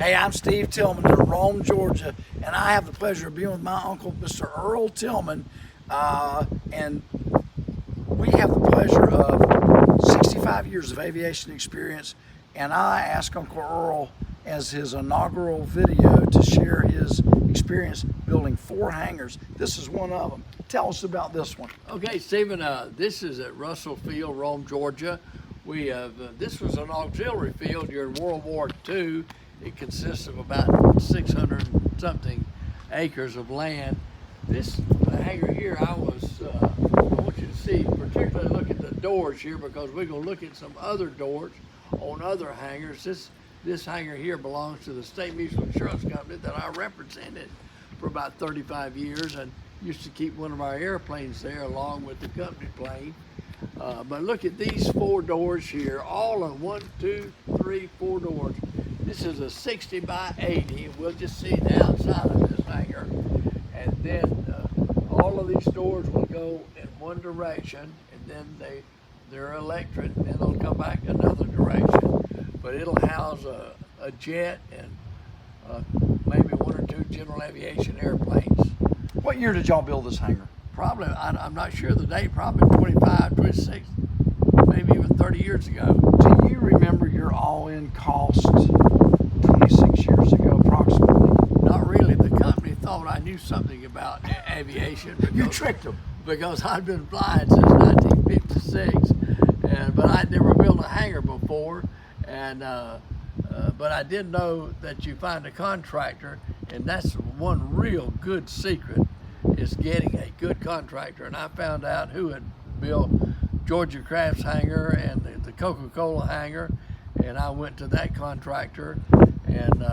Hey, I'm Steve Tillman in Rome, Georgia, and I have the pleasure of being with my uncle, Mr. Earl Tillman, and we have the pleasure of 65 years of aviation experience, and I asked Uncle Earl as his inaugural video to share his experience building 4 hangars. This is one of them. Tell us about this one. Okay, Stephen, this is at Russell Field, Rome, Georgia. We have, this was an auxiliary field during World War II. It consists of about 600 something acres of land. This hangar here, I want you to see, particularly look at the doors here, because we're going to look at some other doors on other hangars. This hangar here belongs to the State Mutual Insurance Company that I represented for about 35 years and used to keep one of our airplanes there along with the company plane. But look at these 4 doors here, all of 1, 2, 3, 4 doors. This is a 60 by 80. We'll just see the outside of this hangar. And then all of these doors will go in one direction, and then they're electric, and then they'll come back another direction. But it'll house a jet and maybe 1 or 2 general aviation airplanes. What year did y'all build this hangar? Probably, I'm not sure the date, probably 25, 26, maybe even 30 years ago. Do you remember your all-in cost 26 years ago approximately? Not really. The company thought I knew something about aviation. You tricked them. Because I'd been flying since 1956, but I'd never built a hangar before. But I did know that you find a contractor, and that's one real good secret, is getting a good contractor. And I found out who had built Georgia Craft's hangar and the Coca-Cola hangar, and I went to that contractor and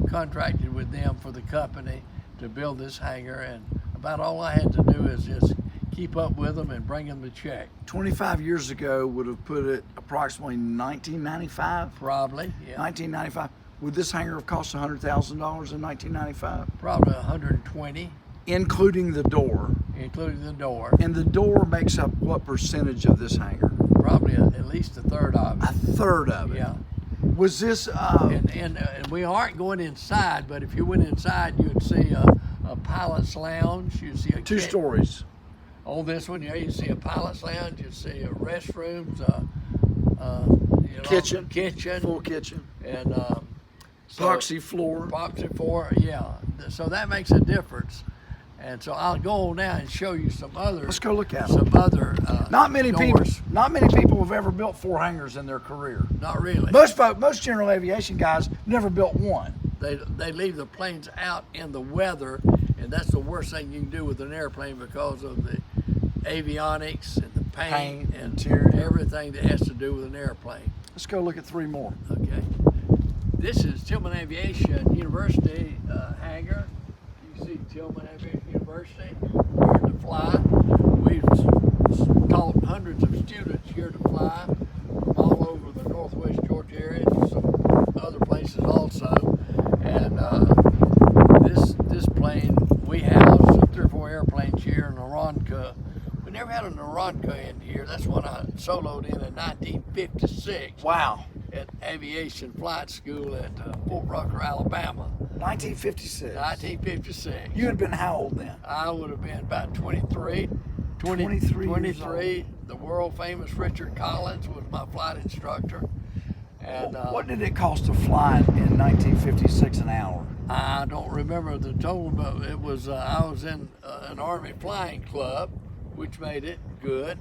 contracted with them for the company to build this hangar. And about all I had to do is just keep up with them and bring them the check. 25 years ago would have put it approximately 1995? Probably, yeah. 1995. Would this hangar have cost $100,000 in 1995? Probably 120. Including the door? Including the door. And the door makes up what percentage of this hangar? Probably at least a third of it. A third of it? Yeah. Was this... And we aren't going inside, but if you went inside, you'd see a pilot's lounge. You'd see a 2 stories. On this one, yeah, you see a pilot's lounge. You see a restrooms, kitchen, full kitchen, and epoxy floor. Epoxy floor, yeah. So that makes a difference. And so I'll go on now and show you some other. Let's go look at them. Some other not many doors. Not many people have ever built 4 hangars in their career. Not really. Most general aviation guys never built one. They leave the planes out in the weather, and that's the worst thing you can do with an airplane because of the avionics and the paint and interior, everything that has to do with an airplane. Let's go look at 3 more. Okay. This is Tillman Aviation University hangar. You see Tillman Aviation University here to fly. We've taught hundreds of students here to fly from all over the northwest Georgia area and some other places also. And this plane, we housed 3 or 4 airplanes here in Aranca. We never had an Aranca in here. That's one I soloed in 1956. Wow. At Aviation Flight School at Fort Rucker, Alabama. 1956. 1956. You had been how old then? I would have been about 23. 23. The world famous Richard Collins was my flight instructor. And what did it cost to fly in 1956 an hour? I don't remember the total, but it was. I was in an Army flying club, which made it good.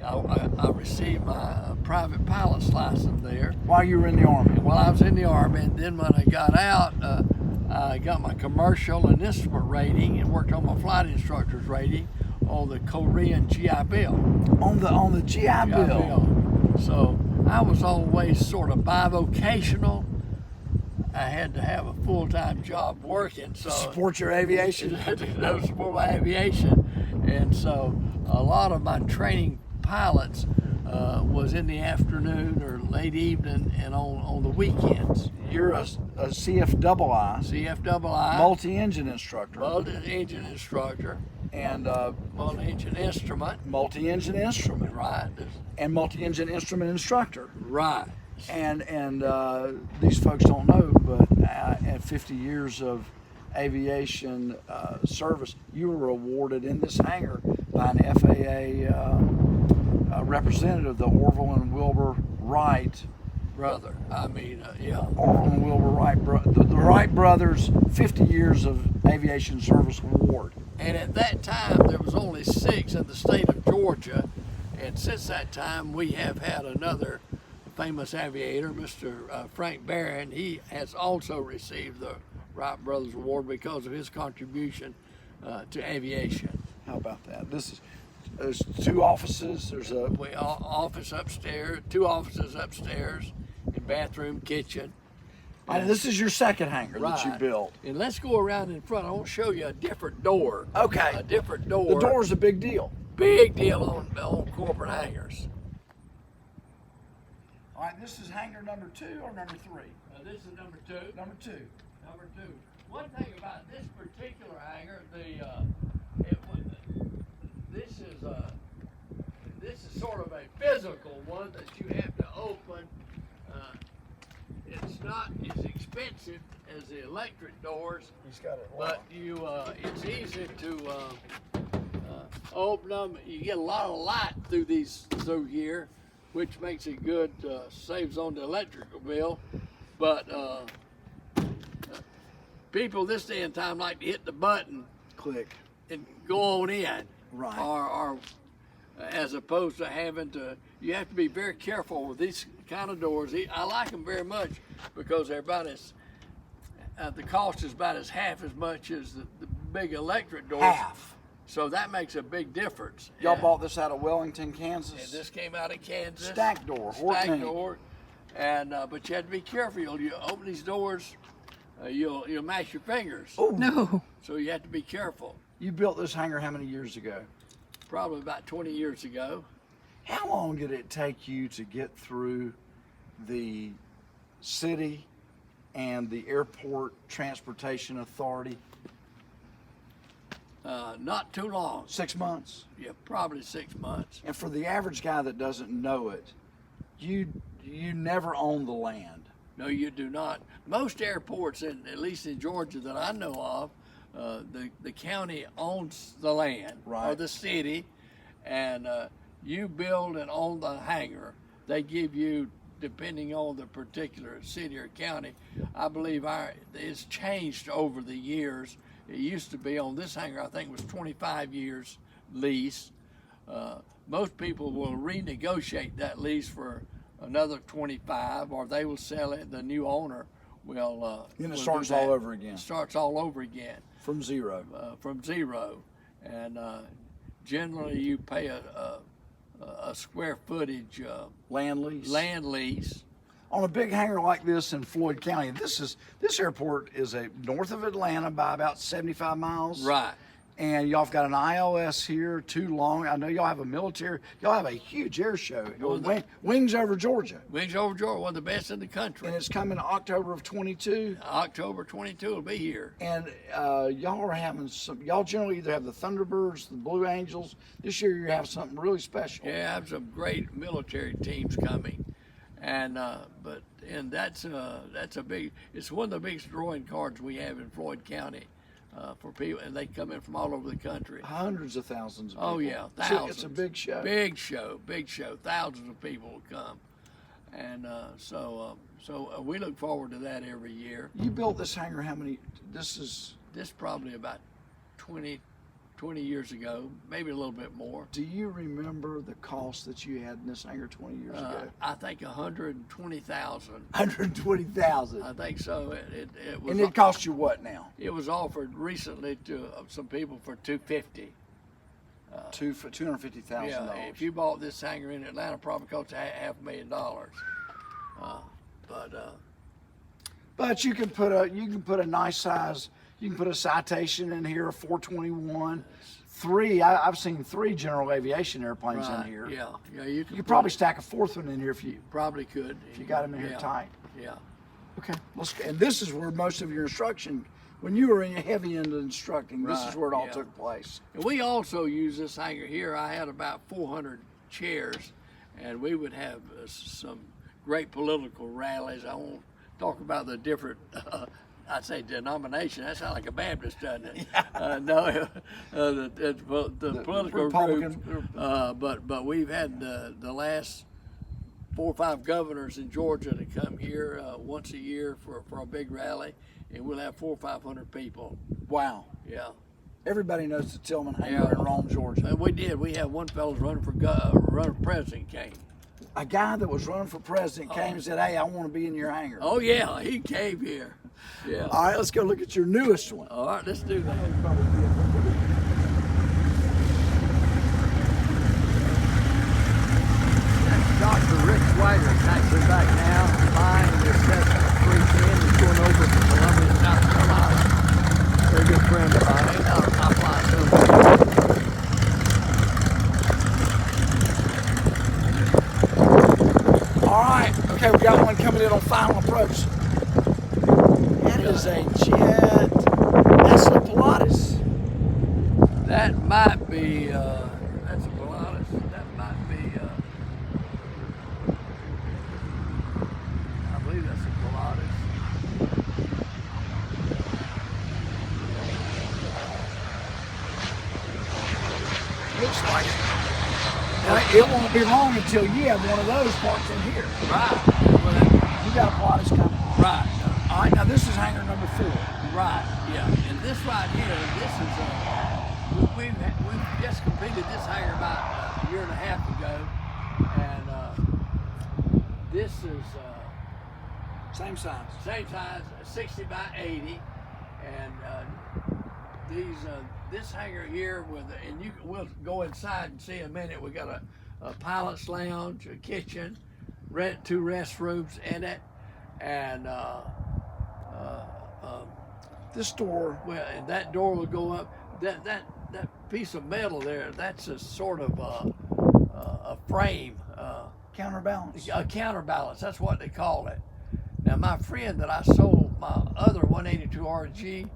I received my private pilot's license there. While you were in the Army? While I was in the Army, and then when I got out, I got my commercial and instrument rating and worked on my flight instructor's rating on the Korean GI Bill. On the GI Bill. So I was always sort of bivocational. I had to have a full-time job working. So support your aviation? To support my aviation. And so a lot of my training pilots was in the afternoon or late evening and on the weekends. You're a CFII. CFII. Multi-engine instructor. Multi-engine instructor. And multi-engine instrument. Multi-engine instrument. Right. And multi-engine instrument instructor. Right. And these folks don't know, but at 50 years of aviation service, you were awarded in this hangar by an FAA representative, the Orville and Wilbur Wright brother. Yeah. Orville and Wilbur Wright, the Wright brothers 50 years of aviation service award. And at that time, there was only 6 in the state of Georgia. And since that time, we have had another famous aviator, Mr. Frank Barron. He has also received the Wright Brothers Award because of his contribution to aviation. How about that? There's 2 offices. There's a Office upstairs, 2 offices upstairs, and bathroom, kitchen. And this is your second hangar that you built. And let's go around in front. I want to show you a different door. Okay. A different door. The door's a big deal. Big deal on corporate hangars. All right, this is hangar number 2 or number 3? This is number 2. Number 2. Number 2. One thing about this particular hangar, this is sort of a physical one that you have to open. It's not as expensive as the electric doors, He's got it but it's easy to open them. You get a lot of light through here, which makes it good, saves on the electrical bill. But people this day and time like to hit the button, click, and go on in. Right. Or as opposed to having to, you have to be very careful with these kind of doors. I like them very much because they're about as, the cost is about as half as much as the big electric doors. Half. So that makes a big difference. Y'all bought this out of Wellington, Kansas? And this came out of Kansas. Stack door. Stack door. And but you have to be careful. You open these doors, you'll mash your fingers. Oh No. So you have to be careful. You built this hangar how many years ago? Probably about 20 years ago. How long did it take you to get through the city and the airport transportation authority? Not too long. 6 months? Yeah, probably 6 months. And for the average guy that doesn't know it, you never own the land. No, you do not. Most airports, at least in Georgia that I know of, the county owns the land, or Right. the city, and you build and own the hangar. They give you, depending on the particular city or county. I believe it's changed over the years. It used to be on this hangar, I think it was 25 years lease. Most people will renegotiate that lease for another 25, or they will sell it. The new owner will. Then it will do starts that. all over again. It starts all over again. From zero. From zero, and generally you pay a square footage Land lease. land lease. On a big hangar like this in Floyd County, this airport is north of Atlanta by about 75 miles. Right. And y'all have got an ILS here, too long. I know y'all have y'all have a huge air show. Wings over Georgia. Wings over Georgia, one of the best in the country. And it's coming October of 22. October 22 will be here. And y'all are having y'all generally either have the Thunderbirds, the Blue Angels. This year you have something really special. Yeah, I have some great military teams coming, and that's a big. It's one of the biggest drawing cards we have in Floyd County. For people, and they come in from all over the country. Hundreds of thousands of people. Oh yeah, thousands. It's a big show. Big show. Thousands of people will come, and so we look forward to that every year. You built this hangar how many? This probably about 20 years ago, maybe a little bit more. Do you remember the cost that you had in this hangar 20 years ago? I think 120,000. 120,000. I think so. It was. And it cost you what now? It was offered recently to some people for $250,000. $250,000. Yeah, if you bought this hangar in Atlanta, probably cost $500,000. But you can put a nice size. You can put a Citation in here, a 421. I've seen 3 general aviation airplanes in here. Yeah. You could probably stack a 4th one in here if you probably could. If you got them in here tight. Yeah. Okay. And this is where most of your instruction, when you were heavy into instructing, this is where it all took place. And we also use this hangar here. I had about 400 chairs, and we would have some great political rallies. I won't talk about the different, I'd say denomination. That sounds like a Baptist, doesn't it? No, the political Republican groups. But we've had the last 4 or 5 governors in Georgia to come here once a year for a big rally, and we'll have 400 or 500 people. Wow. Yeah. Everybody knows the Tillman Hangar in Rome, Georgia. And we did. We had one fellow running for president came. A guy that was running for president came and said, "Hey, I want to be in your hangar." Oh yeah, he came here. Yeah. All right, let's go look at your newest one. All right, let's do that. Dr. Rick Swider's actually back now, flying the Cessna 310. He's going over to Columbia, South Carolina. Very good friend of mine. I fly soon. All right, okay, we got one coming in on final approach. That is a jet. That's a Pilatus. That might be, that's a Pilatus. That might be, I believe that's a Pilatus. Looks like it. Now, it won't be long until you have one of those parked in here. Right. Well, that, You got a Pilatus coming. right. All right, now this is hangar number 4. Right. Yeah. And this right here, this is we've just completed this hangar about a year and a half ago, and this is Same size. same size, 60 by 80, and this hangar here and we'll go inside and see in a minute. We got a pilot's lounge, a kitchen, 2 restrooms in it, and This door, well, and that door will go up. That piece of metal there, that's a sort of a frame, counterbalance. a counterbalance. That's what they call it. Now, my friend that I sold my other 182 RG,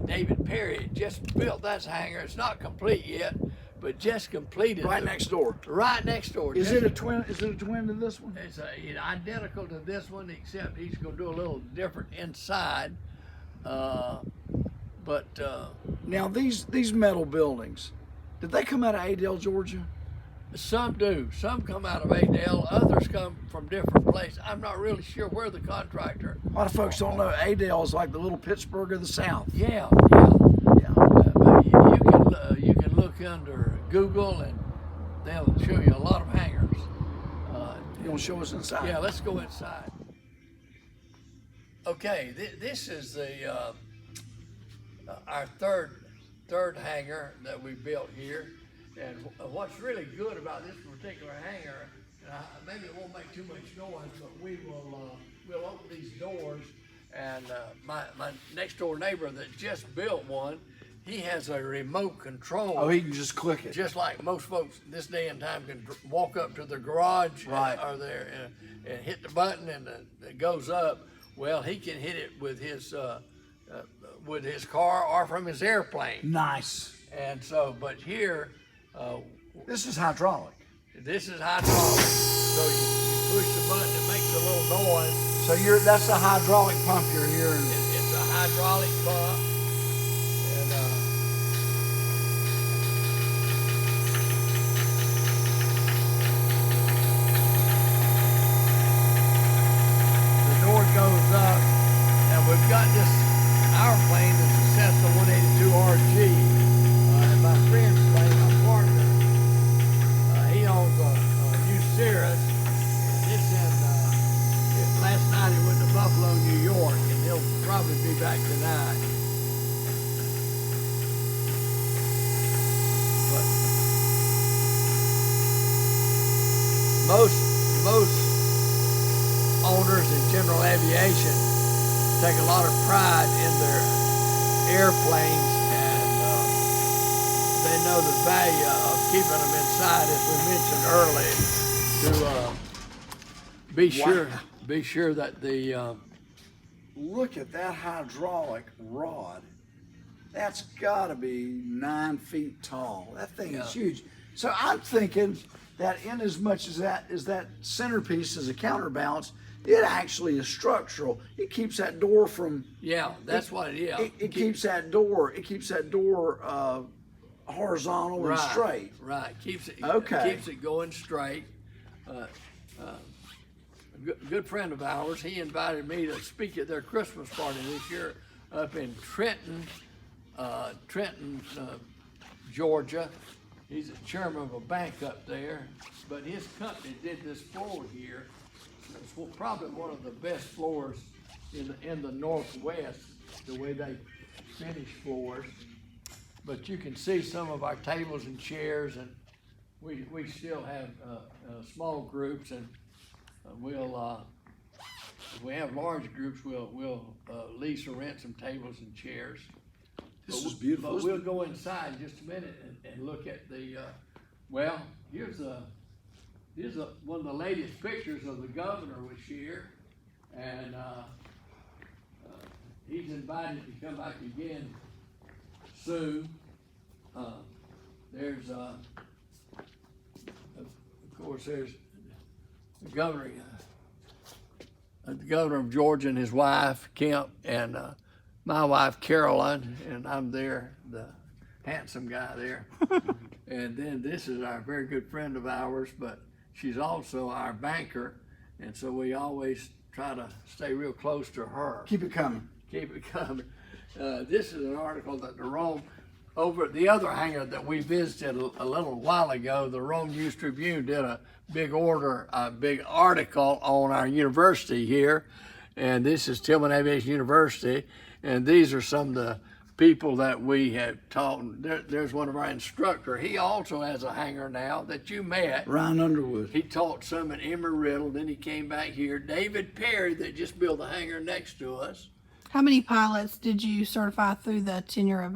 David Perry, just built that hangar. It's not complete yet, but just completed. Right next door. Right next door. Is it a twin? Is it a twin to this one? It's identical to this one, except he's going to do a little different inside. Now these metal buildings, did they come out of Adel, Georgia? Some do. Some come out of Adel. Others come from different places. I'm not really sure where the contractor. A lot of folks don't know Adel is like the little Pittsburgh of the South. Yeah. Yeah. But you can look under Google and they'll show you a lot of hangars. You want to show us inside? Yeah, let's go inside. Okay, this is our third hangar that we built here. And what's really good about this particular hangar, maybe it won't make too much noise, but we'll open these doors, and my next door neighbor that just built one, he has a remote control. Oh, he can just click it. Just like most folks this day and time can walk up to the garage Right. or there and hit the button and it goes up. Well, he can hit it with his car or from his airplane. Nice. And so, but here, This is hydraulic. this is hydraulic. So you push the button, it makes a little noise. So that's the hydraulic pump you're hearing. It's a hydraulic pump. And the door goes up, and we've got our plane, that's a Cessna 182 RG, and my friend's plane, my partner, he owns a new Cirrus, and this last night he went to Buffalo, New York, and he'll probably be back tonight. But most owners in general aviation take a lot of pride in their airplanes, and they know the value of keeping them inside, as we mentioned earlier, to be sure that the Look at that hydraulic rod. That's got to be 9 feet tall. That thing is huge. So I'm thinking that in as much as that centerpiece is a counterbalance, it actually is structural. It keeps that door from. Yeah, that's It keeps that door. It keeps that door horizontal and straight. Right, keeps it. Okay. Keeps it going straight. A good friend of ours, he invited me to speak at their Christmas party this year up in Trenton, Georgia. He's the chairman of a bank up there, but his company did this floor here. It's probably one of the best floors in the Northwest, the way they finish floors. But you can see some of our tables and chairs, and we still have small groups, and if we have large groups, we'll lease or rent some tables and chairs. This is beautiful. But we'll go inside in just a minute and look at the. Well, here's one of the latest pictures of the governor was here, and he's invited to come back again soon. There's of course there's the governor of Georgia and his wife Kemp, and my wife Caroline, and I'm there, the handsome guy there. And then this is our very good friend of ours, but she's also our banker, and so we always try to stay real close to her. Keep it coming. Keep it coming. This is an article that the Rome, over at the other hangar that we visited a little while ago, the Rome News Tribune did a big article on our university here, and this is Tillman Aviation University, and these are some of the people that we have taught. There's one of our instructor. He also has a hangar now that you met. Ryan Underwood. He taught some at Embry-Riddle, then he came back here. David Perry that just built the hangar next to us. How many pilots did you certify through the tenure of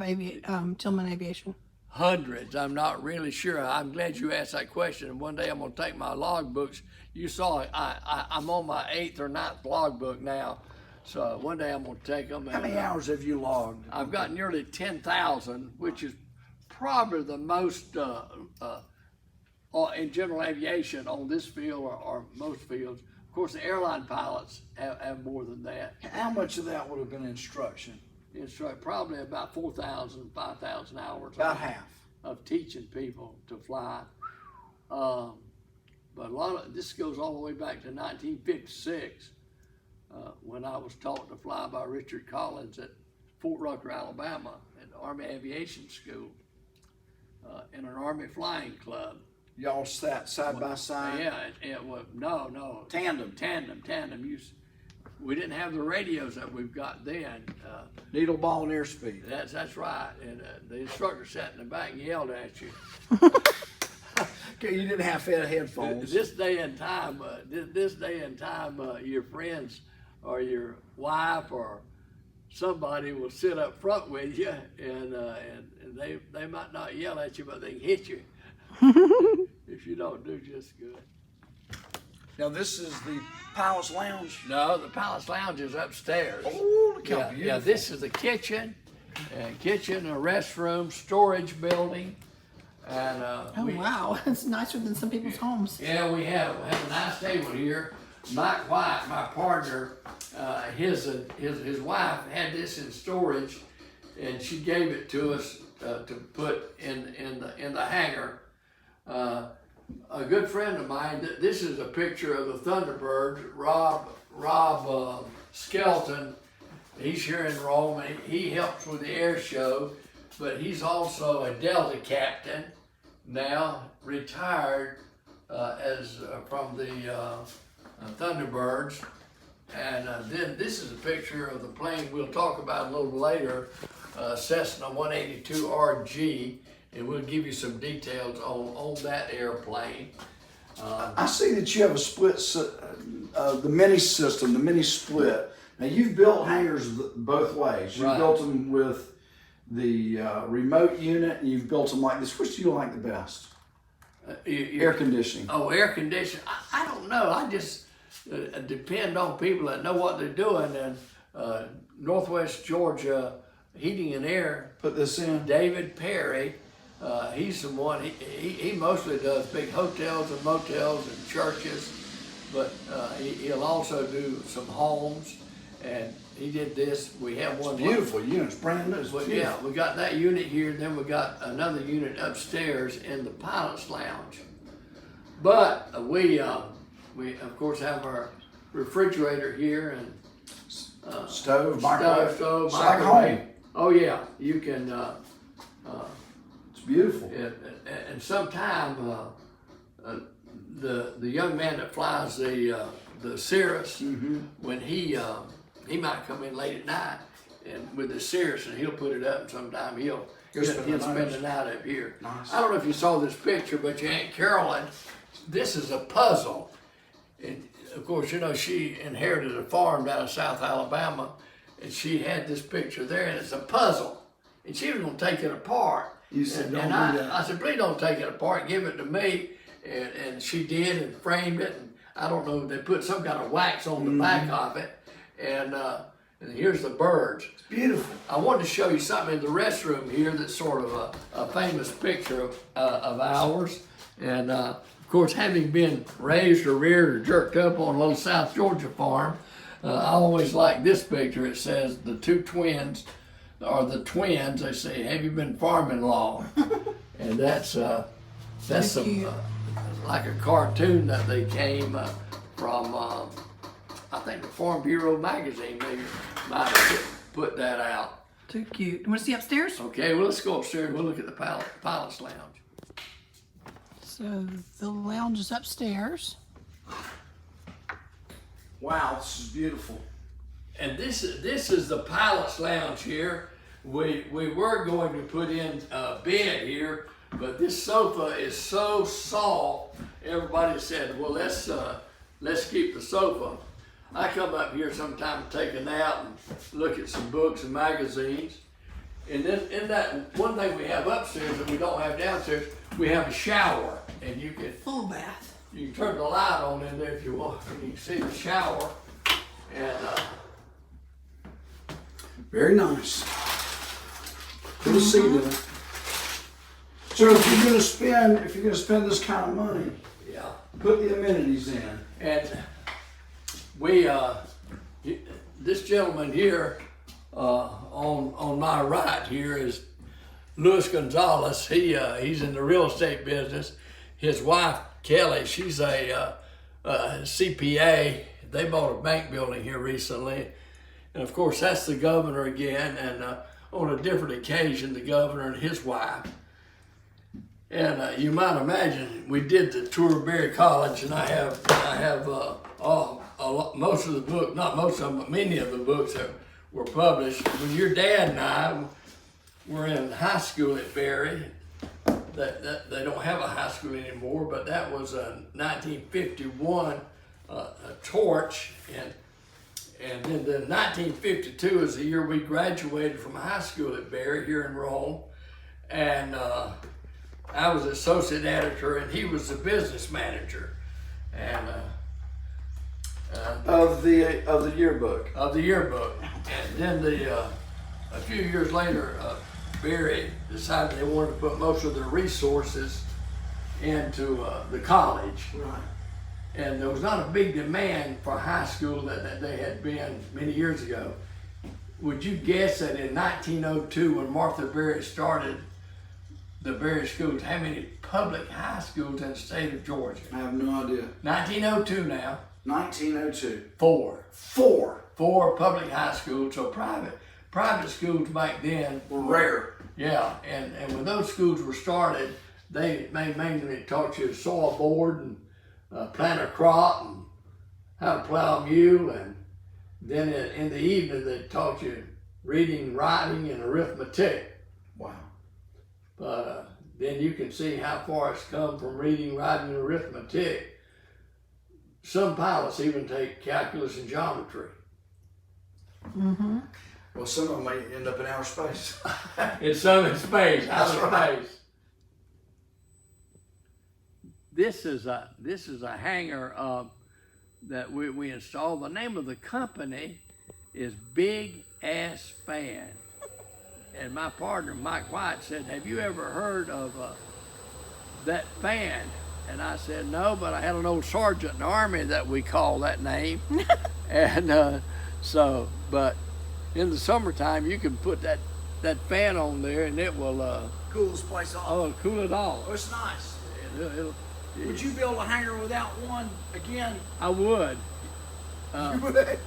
Tillman Aviation? Hundreds. I'm not really sure. I'm glad you asked that question. And one day I'm going to take my logbooks. You saw I'm on my 8th or 9th logbook now. So one day I'm going to take them. How many hours have you logged? I've got nearly 10,000, which is probably the most in general aviation on this field or most fields. Of course, the airline pilots have more than that. How much of that would have been instruction? Probably about 4,000, 5,000 hours. About half. Of teaching people to fly. But a lot of this goes all the way back to 1956 when I was taught to fly by Richard Collins at Fort Rucker, Alabama, at the Army Aviation School in an Army Flying Club. Y'all sat side by side? Yeah, no. Tandem. We didn't have the radios that we've got then. Needle, ball, and airspeed. That's right. And the instructor sat in the back and yelled at you. Okay, you didn't have headphones. This day and time, your friends or your wife or somebody will sit up front with you, and they might not yell at you, but they can hit you if you don't do just good. Now this is the Pilot's Lounge. No, the Palace Lounge is upstairs. Oh, look how beautiful. Yeah, this is the kitchen, a restroom, storage building. And Wow, it's nicer than some people's homes. Yeah, we have a nice table here. Mike White, my partner, his wife had this in storage, and she gave it to us to put in the hangar. A good friend of mine. This is a picture of the Thunderbirds. Rob Skelton. He's here in Rome. He helps with the air show, but he's also a Delta captain now, retired from the Thunderbirds. And then this is a picture of the plane we'll talk about a little later, Cessna 182RG. And we'll give you some details on that airplane. I see that you have a split, the mini system, the mini split. Now you've built hangars both ways. You've built them with the remote unit, and you've built them like this. Which do you like the best? Air conditioning. Oh, air conditioning. I don't know. I just depend on people that know what they're doing. And Northwest Georgia Heating and Air put this in. David Perry. He's the one, he mostly does big hotels and motels and churches, but he'll also do some homes. And he did this, we have one. Beautiful units, brand new. It's Well, beautiful. yeah, we got that unit here, then we got another unit upstairs in the pilot's lounge. But we of course have our refrigerator here and Stove, microwave. stove, It's like microwave. home. Oh yeah, you can. It's beautiful. And sometime the young man that flies the Cirrus, when he might come in late at night and with the Cirrus, and he'll put it up, and sometime he'll spend the night up here. Nice. I don't know if you saw this picture, but your Aunt Carolyn, this is a puzzle. And of course, you know, she inherited a farm down in South Alabama, and she had this picture there, and it's a puzzle. And she was gonna take it apart. You said, and "Don't and do that." I said, please don't take it apart, give it to me. And she did and framed it. And I don't know, they put some kind of wax on the back of it. And here's the birds. It's beautiful. I wanted to show you something in the restroom here that's sort of a famous picture of ours. And of course, having been raised or reared or jerked up on a little South Georgia farm, I always like this picture. It says the two twins are the twins. They say, "Have you been farming long?" And that's some cute. like a cartoon that they came from. I think the Farm Bureau magazine maybe might have put that out. Too cute. You want to see upstairs? Okay, well, let's go upstairs and we'll look at the pilot's lounge. So the lounge is upstairs. Wow, this is beautiful. And this is the pilot's lounge here. We were going to put in a bed here, but this sofa is so soft. Everybody said, well, let's keep the sofa. I come up here sometime to take a nap and look at some books and magazines. And then in that one thing we have upstairs that we don't have downstairs, we have a shower, and you can Full bath. turn the light on in there if you want, and you can see the shower. And Very nice. Put a seat in it. So if you're gonna spend this kind of money, yeah. put the amenities in. And we, this gentleman here, on my right here is Luis Gonzalez. He's in the real estate business. His wife, Kelly, she's a CPA. They bought a bank building here recently. And of course, that's the governor again. And on a different occasion, the governor and his wife. And you might imagine, we did the tour of Berry College, and I have most of the book, not most of them, but many of the books that were published. When your dad and I were in high school at Berry, that they don't have a high school anymore, but that was a 1951 a torch, and then the 1952 is the year we graduated from high school at Berry here in Rome, and I was associate editor, and he was the business manager, and Of the yearbook. of the yearbook. And then a few years later, Berry decided they wanted to put most of their resources into the college. Right. And there was not a big demand for high school that they had been many years ago. Would you guess that in 1902, when Martha Berry started the Berry schools, how many public high schools in the state of Georgia? I have no idea. 1902 now, 1902. 4. 4 4 public high schools, so private schools back then were rare. Yeah, and when those schools were started, they mainly taught you soil board and plant a crop and how to plow a mule, and then in the evening they taught you reading, writing, and arithmetic. Wow. But then you can see how far it's come from reading, writing, and arithmetic. Some pilots even take calculus and geometry. Mm-hmm. Well, some of them may end up in outer space. And some in space, outer space. This is a hangar that we installed. The name of the company is Big Ass Fan. and my partner Mike White said, "Have you ever heard of that fan?" And I said, "No, but I had an old sergeant in the Army that we call that name." And but in the summertime, you can put that fan on there, and it will Cool this place off. cool it off. Oh, it's nice. It'll- Would you build a hangar without one again? I would. You would.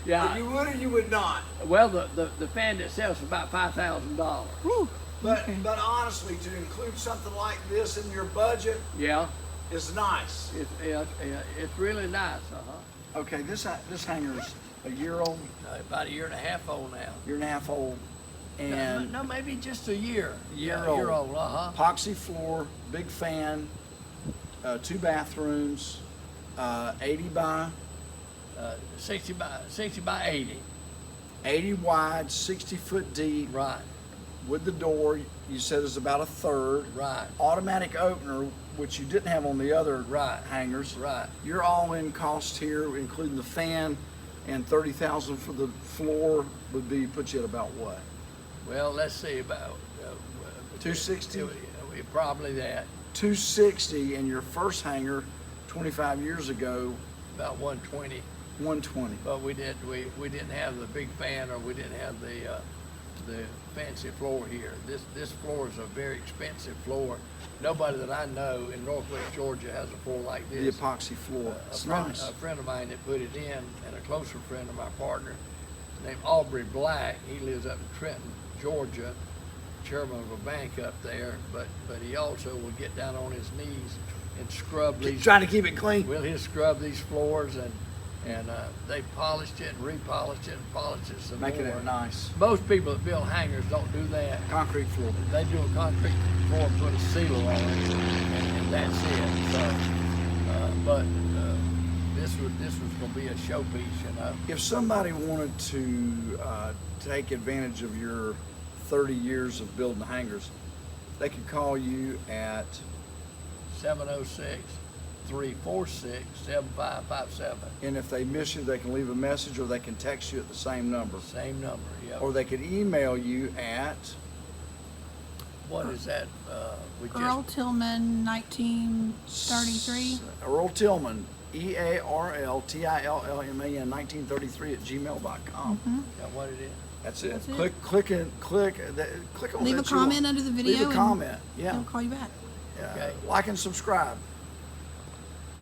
Yeah. You would or you would not. Well, the fan itself is about $5,000. Whew. But Okay. but honestly, to include something like this in your budget Yeah. is nice. It's really nice. Okay, this hangar's a year old, About a year and a half old now. year and a half old, and No, maybe just a year. Year Yeah, year old. old. epoxy floor, big fan, 2 bathrooms, 80 by 60 by 80. 80 wide, 60-foot deep, Right. with the door. You said is about a third. Right. Automatic opener, which you didn't have on the other Right. hangars. Right. Your all-in cost here, including the fan and $30,000 for the floor, would be put you at about what? Well, let's see about 260? Probably that. 260, and your first hangar 25 years ago, About 120. 120. But we didn't have the big fan, or we didn't have the fancy floor here. This floor is a very expensive floor. Nobody that I know in Northwest Georgia has a floor like The this. epoxy floor. It's A nice. friend of mine that put it in, and a closer friend of my partner, named Aubrey Black. He lives up in Trenton, Georgia, chairman of a bank up there. But he also will get down on his knees and scrub these. Trying to keep it clean. Well, he'll scrub these floors, and they polished it and repolished it and polished it some Making more. it nice. Most people that build hangars don't do that. Concrete floor. They do a concrete floor, put a sealer on it, and that's it. So, this was going to be a showpiece, you know. If somebody wanted to take advantage of your 30 years of building hangars, they could call you at 706-346-7557. and if they miss you, they can leave a message, or they can text you at the same number. Same number, yeah. Or they could email you at What is that? We Earl Tillman, 1933. Earl Tillman, EarlTillman, 1933 at gmail.com. Yeah, what it is. That's it. That's it. Click on Leave a that you comment want. under the video. Leave a comment. Yeah. They'll call you back. Yeah. Okay. Like and subscribe.